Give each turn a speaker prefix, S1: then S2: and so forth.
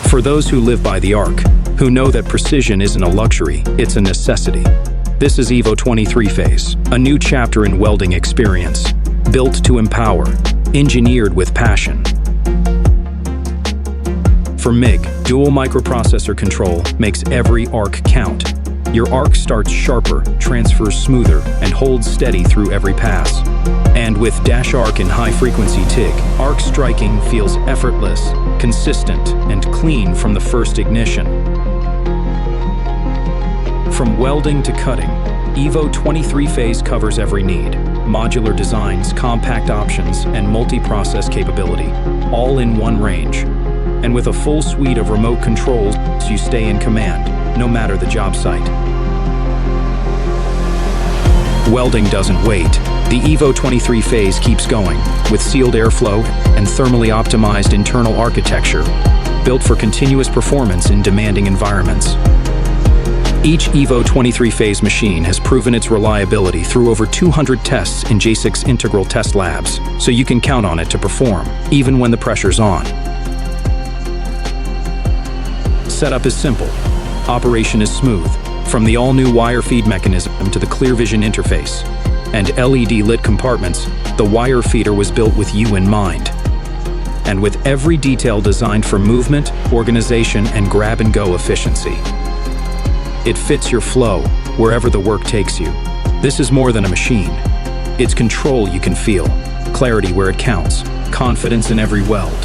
S1: For those who live by the arc, who know that precision isn't a luxury, it's a necessity. This is EVO20 3-phase, a new chapter in welding experience, built to empower, engineered with passion. For MIG, dual microprocessor control makes every arc count. Your arc starts sharper, transfers smoother, and holds steady through every pass. And with dash arc and high-frequency TIG, arc striking feels effortless, consistent, and clean from the first ignition. From welding to cutting, EVO20 3-phase covers every need. Modular designs, compact options, and multi-process capability, all in one range. And with a full suite of remote controls, you stay in command, no matter the job site. Welding doesn't wait. The EVO20 3-phase keeps going, with sealed airflow and thermally optimized internal architecture, built for continuous performance in demanding environments. Each EVO20 3-phase machine has proven its reliability through over 200 tests in JASIC's integral test labs, so you can count on it to perform, even when the pressure's on. Setup is simple. Operation is smooth, from the all-new wire feed mechanism to the ClearVision interface. And LED-lit compartments, the wire feeder was built with you in mind. And with every detail designed for movement, organization, and grab-and-go efficiency. It fits your flow, wherever the work takes you. This is more than a machine. It's control you can feel, clarity where it counts, confidence in every weld.